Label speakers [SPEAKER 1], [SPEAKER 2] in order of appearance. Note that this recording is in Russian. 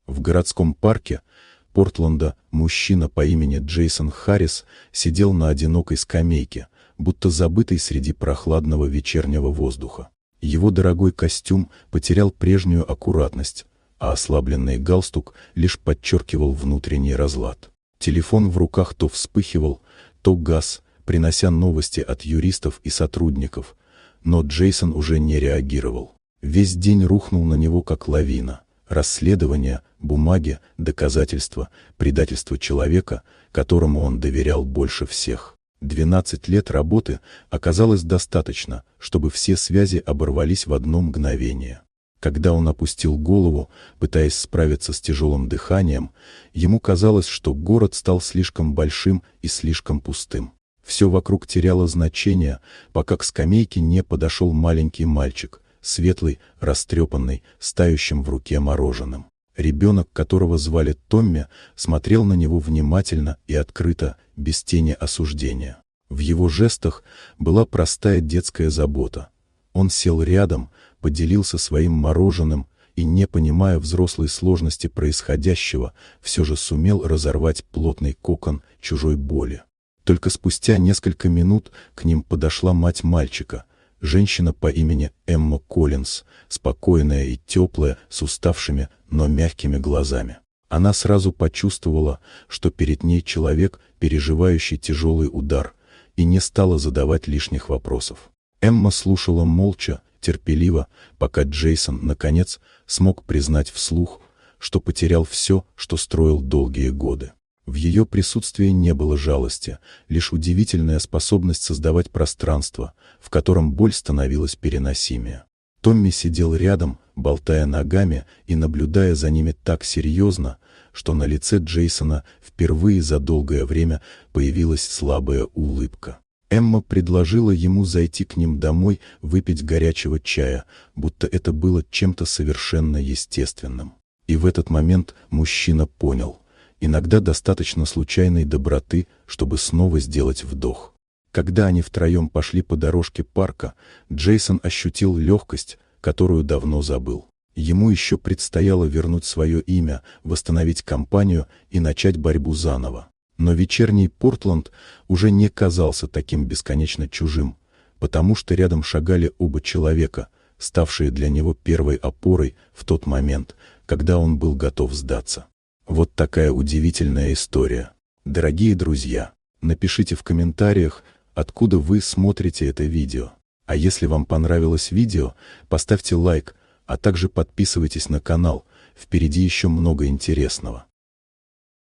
[SPEAKER 1] В городском парке Портленда мужчина по имени Джейсон Харрис сидел на одинокой скамейке, будто забытый среди прохладного вечернего воздуха. Его дорогой костюм потерял прежнюю аккуратность, а ослабленный галстук лишь подчеркивал внутренний разлад. Телефон в руках то вспыхивал, то гас, принося новости от юристов и сотрудников, но Джейсон уже не реагировал. Весь день рухнул на него как лавина. Расследования, бумаги, доказательства, предательство человека, которому он доверял больше всех. 12 лет работы оказалось достаточно, чтобы все связи оборвались в одно мгновение. Когда он опустил голову, пытаясь справиться с тяжелым дыханием, ему казалось, что город стал слишком большим и слишком пустым. Все вокруг теряло значение, пока к скамейке не подошел маленький мальчик, светлый, растрепанный, с тающим в руке мороженым. Ребенок, которого звали Томми, смотрел на него внимательно и открыто, без тени осуждения. В его жестах была простая детская забота. Он сел рядом, поделился своим мороженым и, не понимая взрослой сложности происходящего, все же сумел разорвать плотный кокон чужой боли. Только спустя несколько минут к ним подошла мать мальчика, женщина по имени Эмма Коллинз, спокойная и теплая, с уставшими, но мягкими глазами. Она сразу почувствовала, что перед ней человек, переживающий тяжелый удар, и не стала задавать лишних вопросов. Эмма слушала молча, терпеливо, пока Джейсон, наконец, смог признать вслух, что потерял все, что строил долгие годы. В ее присутствии не было жалости, лишь удивительная способность создавать пространство, в котором боль становилась переносимее. Томми сидел рядом, болтая ногами и наблюдая за ними так серьезно, что на лице Джейсона впервые за долгое время появилась слабая улыбка. Эмма предложила ему зайти к ним домой выпить горячего чая, будто это было чем-то совершенно естественным. И в этот момент мужчина понял: иногда достаточно случайной доброты, чтобы снова сделать вдох. Когда они втроем пошли по дорожке парка, Джейсон ощутил легкость, которую давно забыл. Ему еще предстояло вернуть свое имя, восстановить компанию и начать борьбу заново. Но вечерний Портленд уже не казался таким бесконечно чужим, потому что рядом шагали оба человека, ставшие для него первой опорой в тот момент, когда он был готов сдаться. Вот такая удивительная история. Дорогие друзья, напишите в комментариях, откуда вы смотрите это видео. А если вам понравилось видео, поставьте лайк, а также подписывайтесь на канал, впереди еще много интересного.